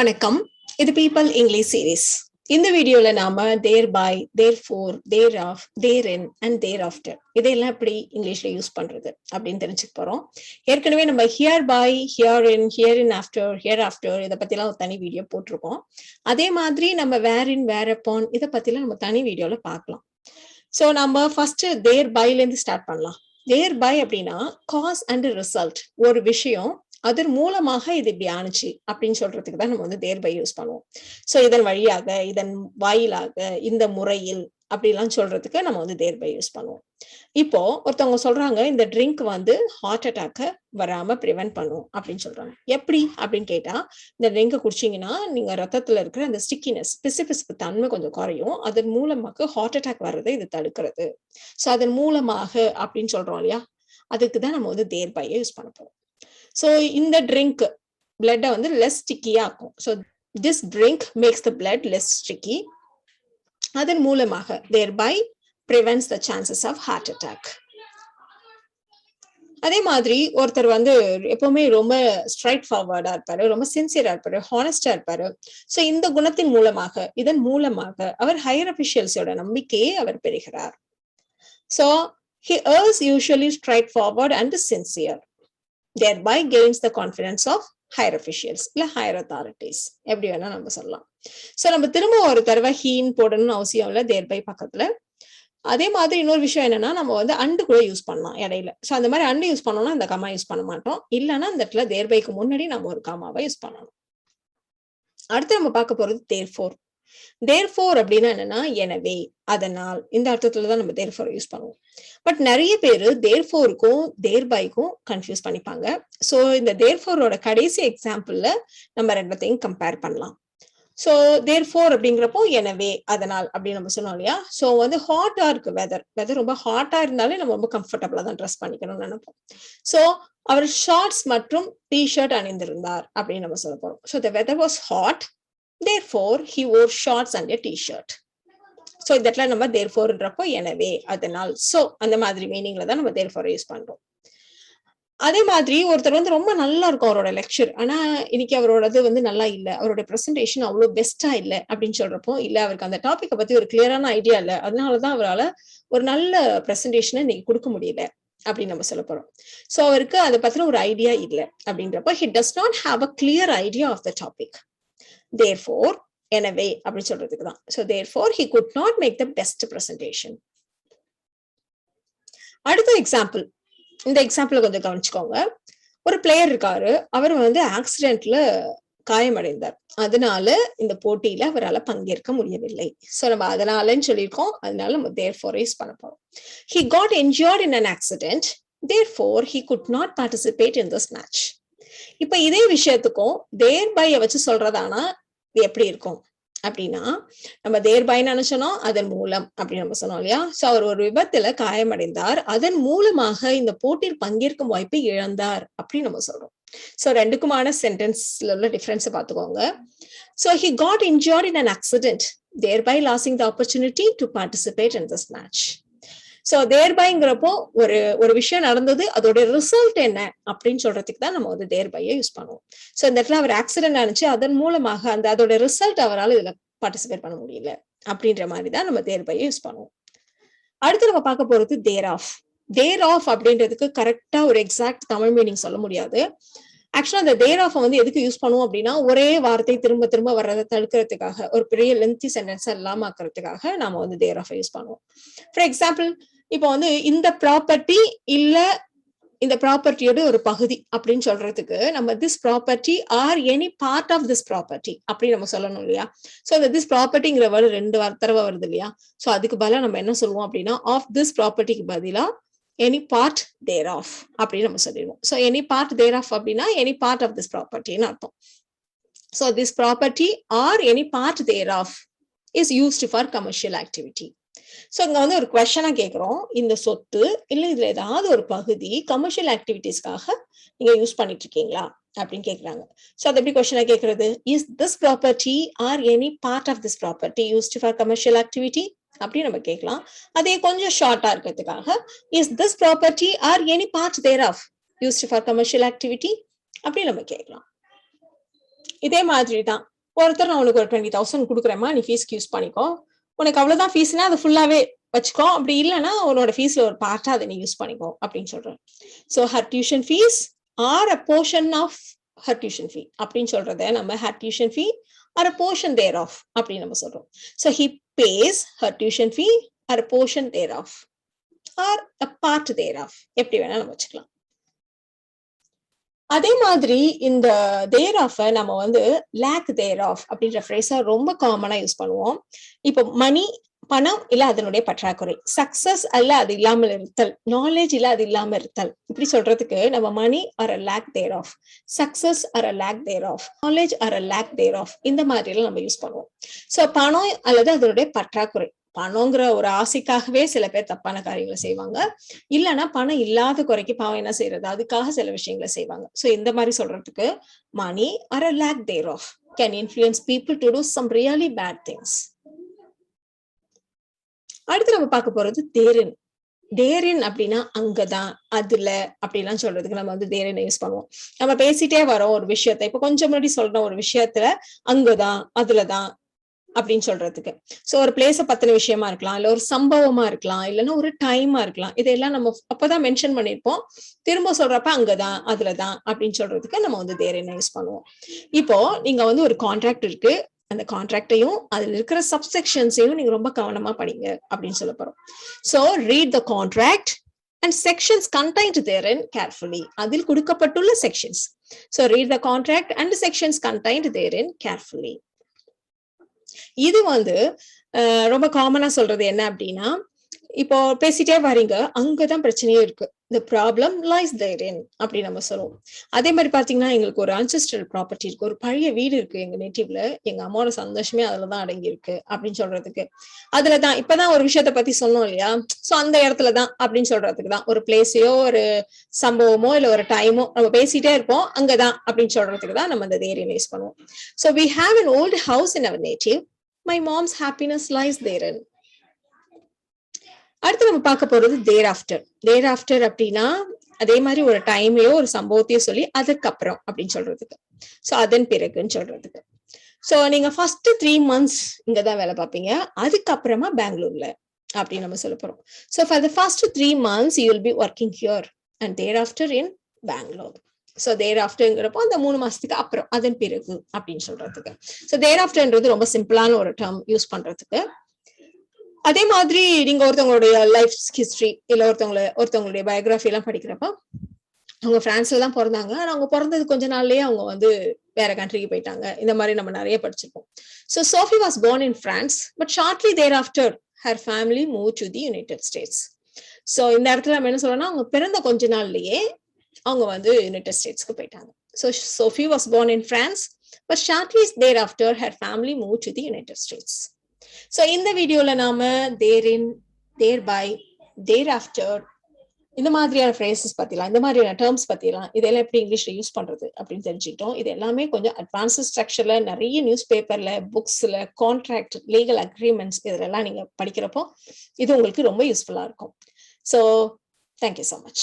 வணக்கம். இது people English series. இந்த வீடியோல நாம thereby, therefore, thereof, therein and thereafter இதையெல்லாம் எப்படி இங்கிலீஷ்ல யூஸ் பண்றது அப்படின்னு தெரிஞ்சுக்க போறோம். ஏற்கனவே நம்ம hereby, hereinafter, hereafter இதை பத்திலாம் ஒரு தனி வீடியோ போட்டிருக்கோம். அதே மாதிரி நம்ம வேர் இன், வேர் அப்பான் இதை பத்திலாம் நம்ம தனி வீடியோல பார்க்கலாம். ஸோ நம்ம ஃபர்ஸ்ட் தேர் பைல இருந்து ஸ்டார்ட் பண்ணலாம். தேர் பை அப்படின்னா காஸ் அண்ட் ரிசல்ட், ஒரு விஷயம் அதன் மூலமாக இது இப்படி ஆணுச்சு அப்படின்னு சொல்றதுக்கு தான் நம்ம தேர் பை யூஸ் பண்ணுவோம். சோ இதன் வழியாக, இதன் வாயிலாக, இந்த முறையில் அப்படிலாம் சொல்றதுக்கு நம்ம தேர் பை யூஸ் பண்ணுவோம். இப்போ ஒருத்தவங்க சொல்றாங்க இந்த ட்ரிங்க் ஹார்ட் அட்டாக்க வராம ப்ரிவென்ட் பண்ணும் அப்படின்னு சொல்றாங்க. எப்படி அப்படின்னு கேட்டா, இந்த ட்ரிங்கை குடிச்சீங்கன்னா நீங்க ரத்தத்துல இருக்கிற அந்த ஸ்டிக்கினஸ், பிசுபிசுப்பு தன்மை கொஞ்சம் குறையும். அதன் மூலமாக ஹார்ட் அட்டாக் வர்றதை இது தடுக்கிறது. சோ அதன் மூலமாக அப்படின்னு சொல்றோம் இல்லையா, அதுக்கு தான் நம்ம தேர் பையை யூஸ் பண்ண போறோம். So இந்த drink blood less sticky ஆக்கும். So this drink makes the blood less sticky. அதன் மூலமாக thereby prevents the chances of heart attack. அதே மாதிரி ஒருத்தர் எப்பவுமே ரொம்ப ஸ்ட்ரைட் ஃபார்வர்டா இருப்பாரு, ரொம்ப சின்சியரா இருப்பாரு, ஹானஸ்டா இருப்பாரு. சோ இந்த குணத்தின் மூலமாக, இதன் மூலமாக அவர் ஹையர் அபிஷியல்ஸோட நம்பிக்கையை அவர் பெறுகிறார். So he is usually straightforward and sincere, thereby gains the confidence of higher officials இல்ல higher authorities. எப்படி வேணா நம்ம சொல்லலாம். சோ நம்ம திரும்ப ஒரு தடவை ஹீன் போடணும்னு அவசியம் இல்லை thereby பக்கத்துல. அதே மாதிரி இன்னொரு விஷயம் என்னன்னா, நம்ம அண்டு கூட யூஸ் பண்ணலாம் இடையில. சோ அந்த மாதிரி அண்டு யூஸ் பண்ணோம்னா இந்த கமா யூஸ் பண்ண மாட்டோம். இல்லைன்னா இந்த இடத்துல thereby-க்கு முன்னாடி நம்ம ஒரு கமாவை யூஸ் பண்ணணும். அடுத்து நம்ம பார்க்க போறது therefore. therefore அப்படின்னா என்னன்னா, எனவே, அதனால், இந்த அர்த்தத்துலதான் நம்ம therefore யூஸ் பண்ணுவோம். பட் நிறைய பேரு therefore-க்கும் thereby-க்கும் கன்ஃபியூஸ் பண்ணிப்பாங்க. சோ இந்த therefore-ஓட கடைசி எக்ஸாம்பிள்ல நம்ம ரெண்டத்தையும் கம்பேர் பண்ணலாம். சோ therefore அப்படிங்கிறப்போ எனவே, அதனால் அப்படின்னு நம்ம சொன்னோம் இல்லையா. சோ ஹாட்டா இருக்கு வெதர் ரொம்ப ஹாட்டா இருந்தாலே நம்ம ரொம்ப கம்ஃபர்டபுளா தான் ட்ரெஸ் பண்ணிக்கணும்னு நினைப்போம். சோ அவர் ஷார்ட்ஸ் மற்றும் டிஷர்ட் அணிந்திருந்தார் அப்படின்னு நம்ம சொல்ல போறோம். So the weather was hot, therefore he wore shorts and a t-shirt. So இந்த இடத்துல நம்ம therefore-ன்றப்போ எனவே, அதனால், சோ அந்த மாதிரி மீனிங்ல தான் நம்ம therefore யூஸ் பண்றோம். அதே மாதிரி ஒருத்தர் ரொம்ப நல்லா இருக்கும் அவரோட லெக்சர், ஆனா இன்னைக்கு அவரோடது நல்லா இல்ல, அவரோட பிரசன்டேஷன் அவ்வளவு பெஸ்டா இல்ல அப்படின்னு சொல்றப்போ, இல்ல அவருக்கு அந்த டாபிக்கை பத்தி ஒரு கிளியரான ஐடியா இல்ல, அதனாலதான் அவரால் ஒரு நல்ல பிரசன்டேஷனை இன்னைக்கு கொடுக்க முடியல அப்படின்னு நம்ம சொல்ல போறோம். சோ அவருக்கு அதை பத்தின ஒரு ஐடியா இல்ல அப்படின்றப்போ he does not have a clear idea of the topic. Therefore, எனவே அப்படி சொல்றதுக்கு தான். So therefore he could not make the best presentation. அடுத்த எக்ஸாம்பிள், இந்த எக்ஸாம்பிள் கொஞ்சம் கவனிச்சுக்கோங்க. ஒரு பிளேயர் இருக்காரு, அவர் ஆக்சிடென்ட்ல காயமடைந்தார், அதனால இந்த போட்டியில அவரால் பங்கேற்க முடியவில்லை. சோ நம்ம அதனாலன்னு சொல்லியிருக்கோம், அதனால நம்ம therefore யூஸ் பண்ண போறோம். He got injured in an accident, therefore he could not participate in this match. இப்ப இதே விஷயத்துக்கும் thereby வச்சு சொல்றதானா இது எப்படி இருக்கும் அப்படின்னா, நம்ம thereby நினைச்சோம் அதன் மூலம் அப்படின்னு நம்ம சொன்னோம் இல்லையா. சோ அவர் ஒரு விபத்துல காயமடைந்தார், அதன் மூலமாக இந்த போட்டியில் பங்கேற்கும் வாய்ப்பை இழந்தார் அப்படின்னு நம்ம சொல்றோம். சோ ரெண்டுக்குமான சென்டென்ஸ்ல உள்ள டிஃபரன்ஸ் பாத்துக்கோங்க. So he got injured in an accident, thereby losing the opportunity to participate in this match. So thereby-ங்கிறப்போ ஒரு விஷயம் நடந்தது, அதோட ரிசல்ட் என்ன அப்படின்னு சொல்றதுக்கு தான் நம்ம thereby-யை யூஸ் பண்ணுவோம். சோ இந்த இடத்துல அவர் ஆக்சிடென்ட் ஆனிச்சு, அதன் மூலமாக அதோட ரிசல்ட் அவரால் இதுல பார்ட்டிசிபேட் பண்ண முடியல அப்படின்ற மாதிரி தான் நம்ம thereby-யை யூஸ் பண்ணுவோம். அடுத்து நம்ம பார்க்க போறது thereof. thereof அப்படின்றதுக்கு கரெக்டா ஒரு எக்ஸாக்ட் தமிழ் மீனிங் சொல்ல முடியாது. ஆக்சுவலா அந்த thereof எதுக்கு யூஸ் பண்ணுவோம் அப்படின்னா, ஒரே வார்த்தை திரும்ப திரும்ப வர்றதை தடுக்கிறதுக்காக, ஒரு பெரிய லென்த்தி சென்டென்ஸ் இல்லாம ஆக்கிறதுக்காக நாம thereof யூஸ் பண்ணுவோம். ஃபார் எக்ஸாம்பிள், இப்போ இந்த ப்ராப்பர்ட்டி இல்ல இந்த ப்ராப்பர்ட்டியோட ஒரு பகுதி அப்படின்னு சொல்றதுக்கு நம்ம this property or any part of this property அப்படின்னு நம்ம சொல்லணும் இல்லையா. சோ அந்த this propertyங்கிற வேர்டு 2 தடவை வருது இல்லையா. சோ அதுக்கு பதிலா நம்ம என்ன சொல்லுவோம் அப்படின்னா, of this propertyக்கு பதிலா any part thereof அப்படின்னு நம்ம சொல்லிடுவோம். சோ any part thereof அப்படின்னா any part of this property-ன்னு அர்த்தம். So this property or any part thereof is used for commercial activity. So இங்க ஒரு கொஸ்டினா கேக்குறோம், இந்த சொத்து இல்ல இதுல ஏதாவது ஒரு பகுதி கமர்ஷியல் ஆக்டிவிட்டிஸ்க்காக நீங்க யூஸ் பண்ணிட்டு இருக்கீங்களா அப்படின்னு கேக்குறாங்க. சோ அது எப்படி கொஸ்டினா கேக்குறது, is this property or any part of this property used for commercial activity அப்படி நம்ம கேட்கலாம். அதே கொஞ்சம் ஷார்ட்டா இருக்கிறதுக்காக is this property or any part thereof used for commercial activity அப்படி நம்ம கேட்கலாம். இதே மாதிரி தான் ஒருத்தர் நான் உனக்கு ஒரு 20,000 கொடுக்குறேம்மா, நீ ஃபீஸ்க்கு யூஸ் பண்ணிக்கோ. உனக்கு அவ்வளவுதான் ஃபீஸ்னா அது ஃபுல்லாவே வச்சுக்கோ. அப்படி இல்லைன்னா உன்னோட ஃபீஸ்ல ஒரு பார்ட்டா அதை நீ யூஸ் பண்ணிக்கோ அப்படின்னு சொல்றேன். So her tuition fees are a portion of her tuition fee அப்படின்னு சொல்றத நம்ம her tuition fee or a portion thereof அப்படின்னு நம்ம சொல்றோம். So he pays her tuition fee or a portion thereof or a part thereof எப்படி வேணா நம்ம வச்சுக்கலாம். அதே மாதிரி இந்த thereof நம்ம வந்து lack thereof அப்படின்ற ஃப்ரேஸை ரொம்ப காமனா யூஸ் பண்ணுவோம். இப்போ மணி, பணம் இல்ல அதனுடைய பற்றாக்குறை, சக்சஸ் அல்ல அது இல்லாமல் இருத்தல், நாலேஜ் இல்ல அது இல்லாம இருத்தல், இப்படி சொல்றதுக்கு நம்ம money or a lack thereof, success or a lack thereof, knowledge or a lack thereof இந்த மாதிரி எல்லாம் நம்ம யூஸ் பண்ணுவோம். சோ பணம் அல்லது அதனுடைய பற்றாக்குறை, பணங்கிற ஒரு ஆசைக்காகவே சில பேர் தப்பான காரியங்களை செய்வாங்க. இல்லைன்னா பணம் இல்லாத குறைக்கு பாவம் என்ன செய்யறது, அதுக்காக சில விஷயங்களை செய்வாங்க. சோ இந்த மாதிரி சொல்றதுக்கு money or a lack thereof can influence people to do some really bad things. அடுத்து நம்ம பார்க்க போறது therein. therein அப்படின்னா அங்கதான், அதுல அப்படிலாம் சொல்றதுக்கு நம்ம வந்து therein யூஸ் பண்ணுவோம். நம்ம பேசிட்டே வரோம் ஒரு விஷயத்த, இப்ப கொஞ்சம் முன்னாடி சொல்ற ஒரு விஷயத்துல அங்கதான், அதுலதான் அப்படின்னு சொல்றதுக்கு. சோ ஒரு பிளேஸ பத்தின விஷயமா இருக்கலாம், இல்ல ஒரு சம்பவமா இருக்கலாம், இல்லைன்னா ஒரு டைமா இருக்கலாம். இதெல்லாம் நம்ம அப்பதான் மென்ஷன் பண்ணிருப்போம். திரும்ப சொல்றப்ப அங்கதான், அதுலதான் அப்படின்னு சொல்றதுக்கு நம்ம வந்து therein யூஸ் பண்ணுவோம். இப்போ நீங்க வந்து ஒரு கான்ட்ராக்ட் இருக்கு, அந்த கான்ட்ராக்டையும் அதுல இருக்கிற சப்செக்ஷன்ஸையும் நீங்க ரொம்ப கவனமா படிங்க அப்படின்னு சொல்ல போறோம். So read the contract and sections contained therein carefully. அதில் கொடுக்கப்பட்டுள்ள sections. So read the contract and sections contained therein carefully. இது வந்து ரொம்ப காமனா சொல்றது என்ன அப்படின்னா, இப்போ பேசிட்டே வரீங்க, அங்கதான் பிரச்சனையே இருக்கு, the problem lies therein அப்படி நம்ம சொல்லுவோம். அதே மாதிரி பாத்தீங்கன்னா, எங்களுக்கு ஒரு ancestral ப்ராப்பர்ட்டி இருக்கு, ஒரு பழைய வீடு இருக்கு எங்க நேட்டிவ்ல, எங்க அம்மாவோட சந்தோஷமே அதுலதான் அடங்கி இருக்கு அப்படின்னு சொல்றதுக்கு, அதுலதான் இப்பதான் ஒரு விஷயத்த பத்தி சொன்னோம் இல்லையா, சோ அந்த இடத்துலதான் அப்படின்னு சொல்றதுக்கு தான். ஒரு பிளேஸையோ ஒரு சம்பவமோ இல்ல ஒரு டைமோ நம்ம பேசிட்டே இருப்போம், அங்கதான் அப்படின்னு சொல்றதுக்கு தான் நம்ம அந்த therein யூஸ் பண்ணுவோம். So we have an old house in our native, my mom's happiness lies therein. அடுத்து நம்ம பார்க்க போறது thereafter. thereafter அப்படின்னா அதே மாதிரி ஒரு டைமையோ ஒரு சம்பவத்தையோ சொல்லி அதுக்கப்புறம் அப்படின்னு சொல்றதுக்கு, சோ அதன் பிறகுன்னு சொல்றதுக்கு. சோ நீங்க ஃபர்ஸ்ட் 3 months இங்கதான் வேலை பார்ப்பீங்க, அதுக்கப்புறமா பெங்களூர்ல அப்படின்னு நம்ம சொல்ல போறோம். So for the first 3 months you will be working here and thereafter in Bangalore. So thereafterங்கிறப்போ அந்த 3 மாசத்துக்கு அப்புறம், அதன் பிறகு அப்படின்னு சொல்றதுக்கு. சோ thereafterன்றது ரொம்ப சிம்பிளான ஒரு டேர்ம் யூஸ் பண்றதுக்கு. அதே மாதிரி நீங்க ஒருத்தவங்களுடைய லைஃப் ஹிஸ்டரி இல்ல ஒருத்தவங்களுடைய பயோகிராஃபி எல்லாம் படிக்கிறப்ப, அவங்க பிரான்ஸ்ல தான் பிறந்தாங்க, ஆனா அவங்க பிறந்தது கொஞ்ச நாள்லயே அவங்க வந்து வேற கண்ட்ரிக்கு போயிட்டாங்க, இந்த மாதிரி நம்ம நிறைய படிச்சிருப்போம். So Sophie was born in France, but shortly thereafter her family moved to the United States. So இந்த இடத்துல நம்ம என்ன சொல்லணும்னா, அவங்க பிறந்த கொஞ்ச நாள்லயே அவங்க வந்து யுனைடெட் ஸ்டேட்ஸ்க்கு போயிட்டாங்க. So Sophie was born in France, but shortly thereafter her family moved to the United States. So இந்த வீடியோல நாம therein, thereby, thereafter இந்த மாதிரியான phrases பத்திலாம், இந்த மாதிரியான terms பத்திலாம் இதெல்லாம் எப்படி இங்கிலீஷ்ல யூஸ் பண்றது அப்படின்னு தெரிஞ்சுக்கிட்டோம். இது எல்லாமே கொஞ்சம் அட்வான்ஸ்ட் ஸ்ட்ரக்சர்ல நிறைய நியூஸ் பேப்பர்ல, புக்ஸ்ல, கான்ட்ராக்ட், லீகல் அக்ரிமெண்ட்ஸ் இதெல்லாம் நீங்க படிக்கிறப்போ இது உங்களுக்கு ரொம்ப யூஸ்ஃபுல்லா இருக்கும். So thank you so much.